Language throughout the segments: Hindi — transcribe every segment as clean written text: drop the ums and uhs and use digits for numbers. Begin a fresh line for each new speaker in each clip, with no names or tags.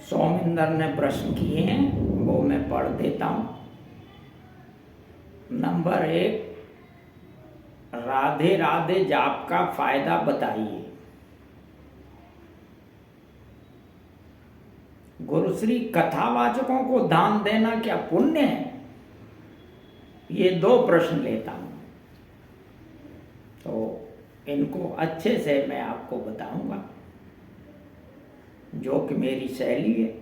सौमिंदर ने प्रश्न किए हैं, वो मैं पढ़ देता हूँ। नंबर 1, राधे राधे जाप का फायदा बताइए। गुरुश्री, कथावाचकों को दान देना क्या पुण्य है? ये 2 प्रश्न लेता हूँ, तो इनको अच्छे से मैं आपको बताऊंगा, जो कि मेरी शैली है।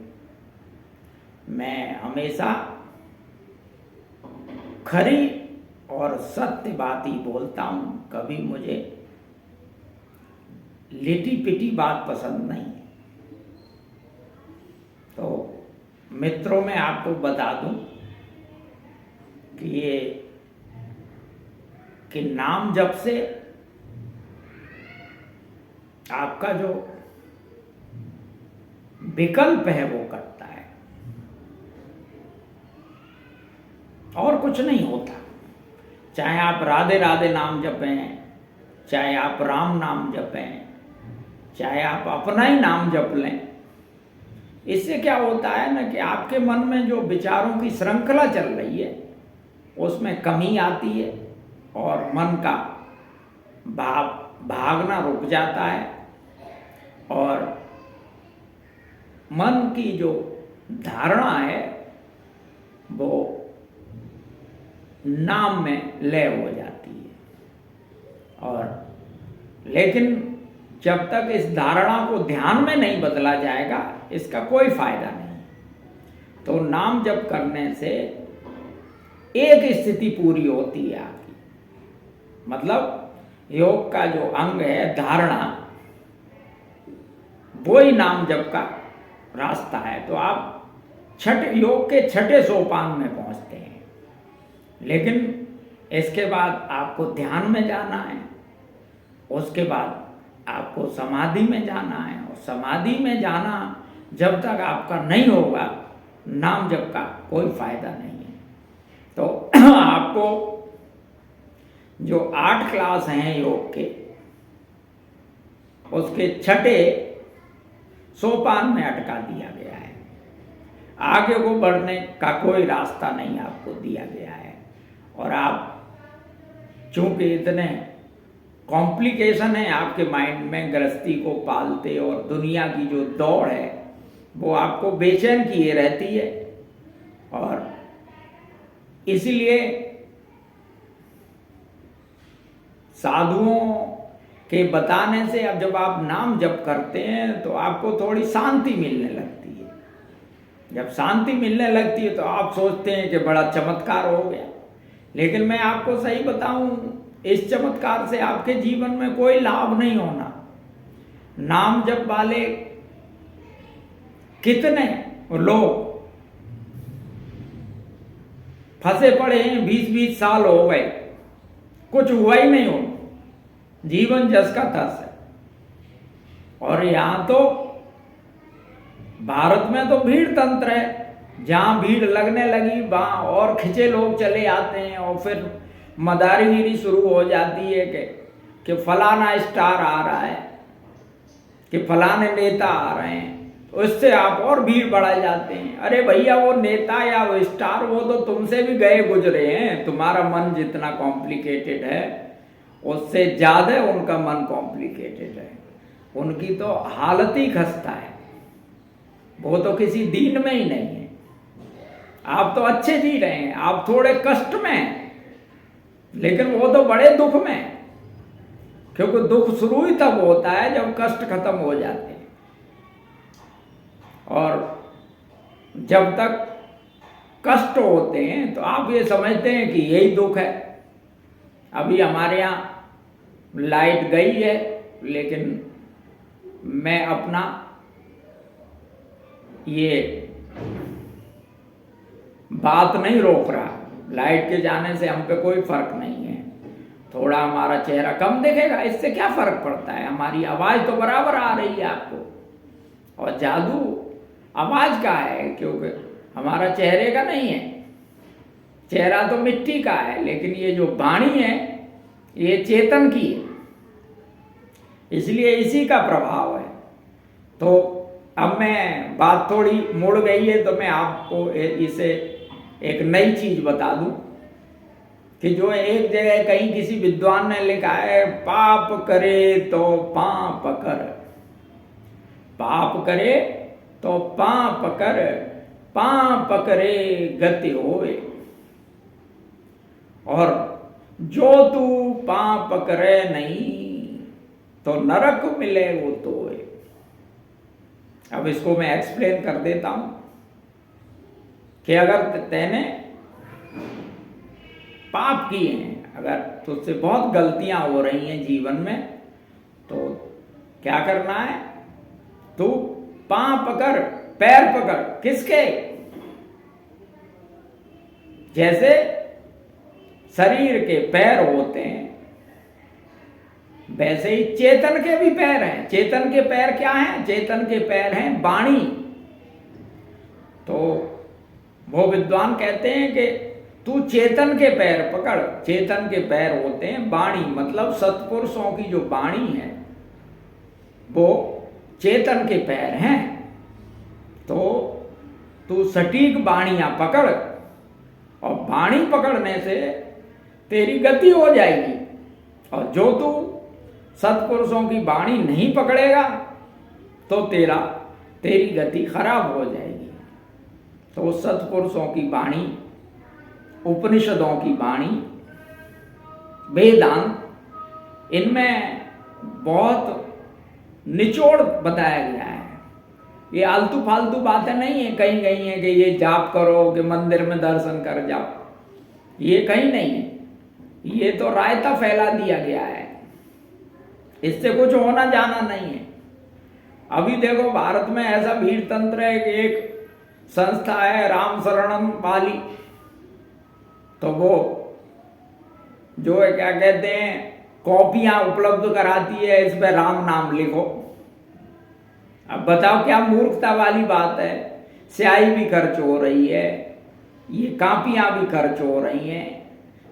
मैं हमेशा खरी और सत्य बात ही बोलता हूँ, कभी मुझे लिटी पिटी बात पसंद नहीं है। तो मित्रों, मैं आपको बता दूं कि नाम जप से आपका जो विकल्प है वो कटता है, और कुछ नहीं होता। चाहे आप राधे राधे नाम जपें, चाहे आप राम नाम जपें, चाहे आप अपना ही नाम जप लें, इससे क्या होता है ना कि आपके मन में जो विचारों की श्रृंखला चल रही है उसमें कमी आती है और मन का भागना रुक जाता है, और मन की जो धारणा है वो नाम में लय हो जाती है। और लेकिन जब तक इस धारणा को ध्यान में नहीं बदला जाएगा, इसका कोई फायदा नहीं। तो नाम जप करने से एक स्थिति पूरी होती है आपकी, मतलब योग का जो अंग है धारणा, वो ही नाम जप का रास्ता है। तो आप योग के 6ठे सोपान में पहुंचते हैं, लेकिन इसके बाद आपको ध्यान में जाना है, उसके बाद आपको समाधि में जाना है, और समाधि में जाना जब तक आपका नहीं होगा, नाम जप का कोई फायदा नहीं है। तो आपको जो 8 क्लास हैं योग के, उसके 6ठे सोपान में अटका दिया गया है। आगे को बढ़ने का कोई रास्ता नहीं आपको दिया गया है। और आप चूंकि इतने कॉम्प्लिकेशन है आपके माइंड में, गृहस्थी को पालते और दुनिया की जो दौड़ है वो आपको बेचैन किए रहती है, और इसलिए साधुओं के बताने से अब जब आप नाम जप करते हैं तो आपको थोड़ी शांति मिलने लगती है। जब शांति मिलने लगती है तो आप सोचते हैं कि बड़ा चमत्कार हो गया, लेकिन मैं आपको सही बताऊं, इस चमत्कार से आपके जीवन में कोई लाभ नहीं होना। नाम जप वाले कितने लोग फंसे पड़े हैं, 20-20 साल हो गए, कुछ हुआ ही नहीं हो, जीवन जस का तस है। और यहां तो भारत में तो भीड़ तंत्र है, जहां भीड़ लगने लगी वहां और खिंचे लोग चले आते हैं, और फिर मदारीगिरी शुरू हो जाती है कि फलाना स्टार आ रहा है, कि फलाने नेता आ रहे हैं, उससे आप और भीड़ बढ़ा जाते हैं। अरे भैया, वो नेता या वो स्टार वो तो तुमसे भी गए गुजरे हैं। तुम्हारा मन जितना कॉम्प्लिकेटेड है उससे ज्यादा उनका मन कॉम्प्लिकेटेड है। उनकी तो हालत ही खस्ता है, वो तो किसी दीन में ही नहीं है। आप तो अच्छे जी रहे हैं, आप थोड़े कष्ट में हैं, लेकिन वो तो बड़े दुख में है, क्योंकि दुख शुरू ही तब होता है जब कष्ट खत्म हो जाते हैं। और जब तक कष्ट होते हैं तो आप ये समझते हैं कि यही दुख है। अभी हमारे यहाँ लाइट गई है, लेकिन मैं अपना ये बात नहीं रोक रहा। लाइट के जाने से हम पे कोई फर्क नहीं है, थोड़ा हमारा चेहरा कम दिखेगा, इससे क्या फर्क पड़ता है? हमारी आवाज तो बराबर आ रही है आपको। और जादू आवाज का है, क्योंकि हमारा चेहरे का नहीं है, चेहरा तो मिट्टी का है, लेकिन ये जो वाणी है ये चेतन की है, इसलिए इसी का प्रभाव है। तो अब मैं बात थोड़ी मुड़ गई है तो मैं आपको इसे एक नई चीज बता दूं कि जो एक जगह कहीं किसी विद्वान ने लिखा है, पाप करे तो पाप कर, पाप करे तो पाप कर, पाप करे गति होवे। और जो तू पाप करे नहीं तो नरक मिले वो तो है। अब इसको मैं एक्सप्लेन कर देता हूं कि अगर तेने पाप किए हैं, अगर तुझसे बहुत गलतियां हो रही हैं जीवन में, तो क्या करना है, तू पांव पकड़, पैर पकड़। किसके? जैसे शरीर के पैर होते हैं वैसे ही चेतन के भी पैर हैं। चेतन के पैर क्या हैं? चेतन के पैर हैं वाणी। तो वो विद्वान कहते हैं कि तू चेतन के पैर पकड़। चेतन के पैर होते हैं वाणी, मतलब सत्पुरुषों की जो वाणी है वो चेतन के पैर हैं। तो तू सटीक वाणियां पकड़, और वाणी पकड़ने से तेरी गति हो जाएगी। और जो तू सत्पुरुषों की वाणी नहीं पकड़ेगा तो तेरी गति खराब हो जाएगी। तो सत्पुरुषों की वाणी, उपनिषदों की वाणी, वेदांत, इनमें बहुत निचोड़ बताया गया है। ये आलतू फालतू बातें नहीं है, कहीं कहीं है कि ये जाप करो कि मंदिर में दर्शन कर जाओ, ये कहीं नहीं है। ये तो रायता फैला दिया गया है, इससे कुछ होना जाना नहीं है। अभी देखो भारत में ऐसा भीड़ तंत्र है कि एक संस्था है राम शरणम वाली, तो वो जो है क्या कहते हैं, कॉपियां उपलब्ध कराती है, इस पे राम नाम लिखो। अब बताओ क्या मूर्खता वाली बात है। स्याही भी खर्च हो रही है, ये कापियां भी खर्च हो रही हैं,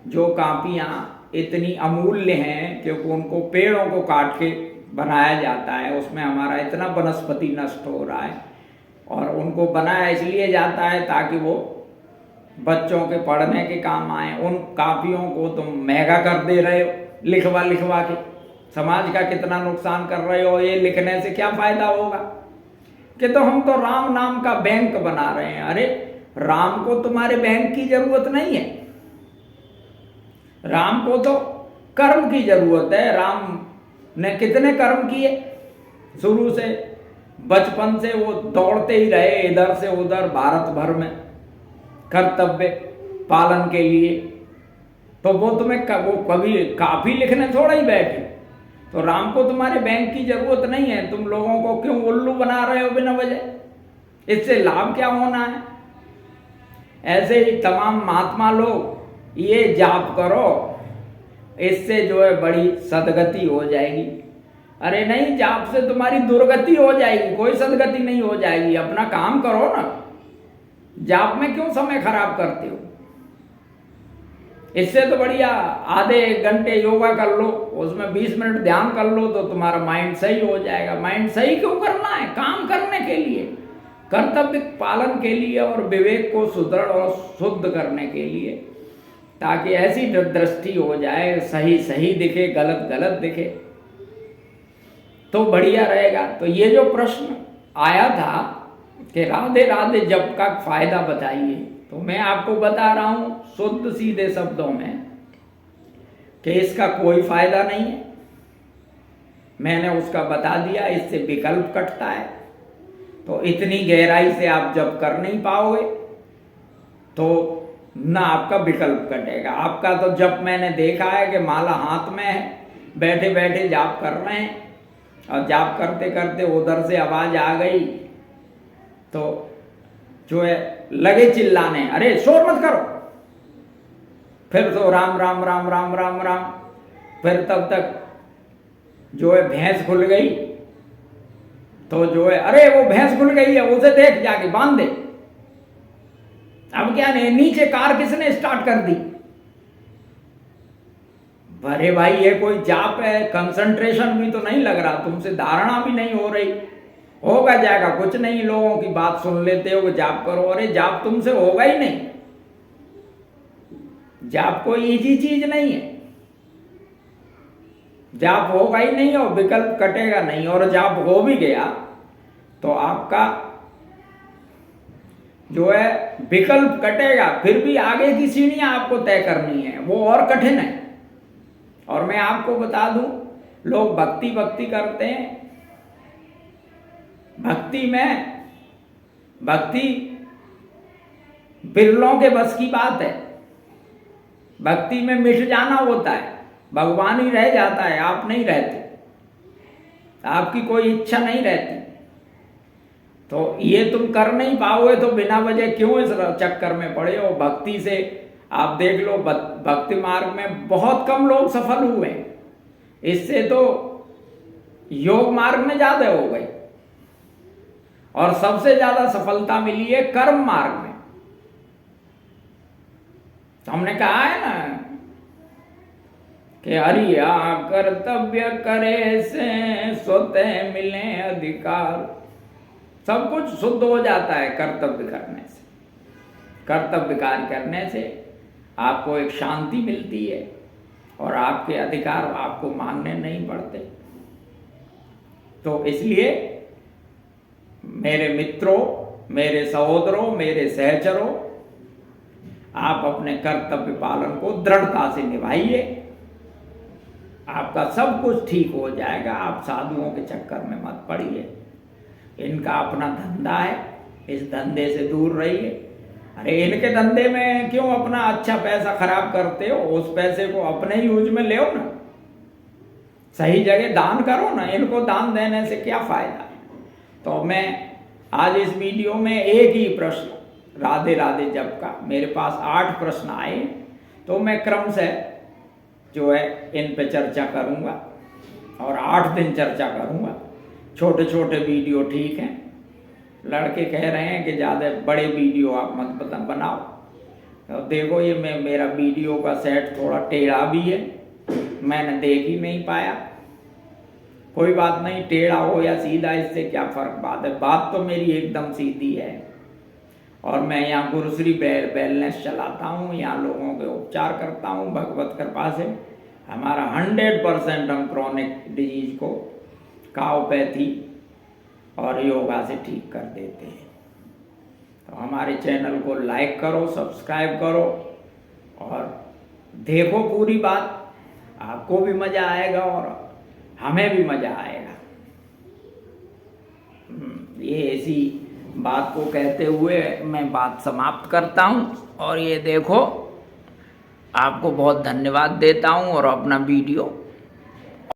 जो कापियां इतनी अमूल्य हैं क्योंकि उनको पेड़ों को काट के बनाया जाता है, उसमें हमारा इतना वनस्पति नष्ट हो रहा है। और उनको बनाया इसलिए जाता है ताकि वो बच्चों के पढ़ने के काम आए। उन कापियों को तुम महंगा कर दे रहे हो, लिखवा लिखवा के समाज का कितना नुकसान कर रहे हो। ये लिखने से क्या फायदा होगा कि तो हम तो राम नाम का बैंक बना रहे हैं। अरे राम को तुम्हारे बैंक की जरूरत नहीं है, राम को तो कर्म की जरूरत है। राम ने कितने कर्म किए, शुरू से बचपन से वो दौड़ते ही रहे इधर से उधर भारत भर में कर्तव्य पालन के लिए। तो वो तुम्हें वो कभी काफी लिखने थोड़ा ही बैठे। तो राम को तुम्हारे बैंक की जरूरत नहीं है, तुम लोगों को क्यों उल्लू बना रहे हो बिना वजह? इससे लाभ क्या होना है? ऐसे ही तमाम महात्मा लोग ये जाप करो, इससे जो है बड़ी सदगति हो जाएगी। अरे नहीं, जाप से तुम्हारी दुर्गति हो जाएगी, कोई सदगति नहीं हो जाएगी। अपना काम करो ना, जाप में क्यों समय खराब करते हो? इससे तो बढ़िया आधे एक घंटे योगा कर लो, उसमें 20 मिनट ध्यान कर लो तो तुम्हारा माइंड सही हो जाएगा। माइंड सही क्यों करना है? काम करने के लिए, कर्तव्य पालन के लिए और विवेक को सुदृढ़ और शुद्ध करने के लिए, ताकि ऐसी दृष्टि हो जाए, सही सही दिखे, गलत गलत दिखे, तो बढ़िया रहेगा। तो ये जो प्रश्न आया था कि राधे राधे जप का फायदा बताइए, तो मैं आपको बता रहा हूं शुद्ध सीधे शब्दों में कि इसका कोई फायदा नहीं है। मैंने उसका बता दिया, इससे विकल्प कटता है। तो इतनी गहराई से आप जप कर नहीं पाओगे, तो ना आपका विकल्प कटेगा। आपका तो जप मैंने देखा है कि माला हाथ में है, बैठे बैठे जाप कर रहे हैं, और जाप करते करते उधर से आवाज आ गई तो जो है लगे चिल्लाने, अरे शोर मत करो। फिर तो राम राम राम राम राम राम। फिर तब तक जो है भैंस खुल गई, तो जो है अरे वो भैंस खुल गई है, उसे देख जाके बांध दे। अब क्या नहीं, नीचे कार किसने स्टार्ट कर दी? अरे भाई ये कोई जाप है, कंसंट्रेशन भी तो नहीं लग रहा, तुमसे धारणा भी नहीं हो रही। होगा जाएगा, कुछ नहीं, लोगों की बात सुन लेते हो कि जाप करो। अरे जाप तुमसे होगा ही नहीं, जाप कोई इजी चीज नहीं है, जाप होगा ही नहीं और विकल्प कटेगा नहीं। और जाप हो भी गया तो आपका जो है विकल्प कटेगा, फिर भी आगे की सीढ़ियां आपको तय करनी है, वो और कठिन है। और मैं आपको बता दूं, लोग भक्ति भक्ति करते हैं, भक्ति बिरलों के बस की बात है। भक्ति में मिट जाना होता है, भगवान ही रह जाता है, आप नहीं रहते, आपकी कोई इच्छा नहीं रहती। तो ये तुम कर नहीं पाओगे तो बिना वजह क्यों इस चक्कर में पड़े हो। भक्ति से आप देख लो, भक्ति मार्ग में बहुत कम लोग सफल हुए, इससे तो योग मार्ग में ज्यादा हो गई। और सबसे ज्यादा सफलता मिली है कर्म मार्ग में। तो हमने कहा है ना कि हरिया कर्तव्य करे से स्वतः मिले अधिकार। सब कुछ शुद्ध हो जाता है कर्तव्य करने से। कर्तव्य कार्य करने से आपको एक शांति मिलती है और आपके अधिकार आपको मानने नहीं पड़ते। तो इसलिए मेरे मित्रों, मेरे सहोदरों, मेरे सहचरों, आप अपने कर्तव्य पालन को दृढ़ता से निभाइए, आपका सब कुछ ठीक हो जाएगा। आप साधुओं के चक्कर में मत पड़िए, इनका अपना धंधा है, इस धंधे से दूर रहिए। अरे इनके धंधे में क्यों अपना अच्छा पैसा खराब करते हो, उस पैसे को अपने यूज में ले ना, सही जगह दान करो ना, इनको दान देने से क्या फायदा है। तो मैं आज इस वीडियो में एक ही प्रश्न राधे राधे जप का, मेरे पास 8 प्रश्न आए, तो मैं क्रम से जो है इन पे चर्चा करूंगा और 8 दिन चर्चा करूंगा। छोटे छोटे वीडियो ठीक हैं, लड़के कह रहे हैं कि ज़्यादा बड़े वीडियो आप मत बनाओ। तो देखो ये मेरा वीडियो का सेट थोड़ा टेढ़ा भी है, मैंने देख ही नहीं पाया। कोई बात नहीं, टेढ़ा हो या सीधा इससे क्या फर्क बात है, बात तो मेरी एकदम सीधी है। और मैं यहाँ गुरुश्री वेलनेस चलाता हूँ, यहाँ लोगों के उपचार करता हूँ भगवत कृपा से। हमारा 100% हम क्रॉनिक डिजीज को काओपैथी और योगा से ठीक कर देते हैं। तो हमारे चैनल को लाइक करो, सब्सक्राइब करो और देखो पूरी बात, आपको भी मज़ा आएगा और हमें भी मज़ा आएगा। ये ऐसी बात को कहते हुए मैं बात समाप्त करता हूँ। और ये देखो, आपको बहुत धन्यवाद देता हूँ और अपना वीडियो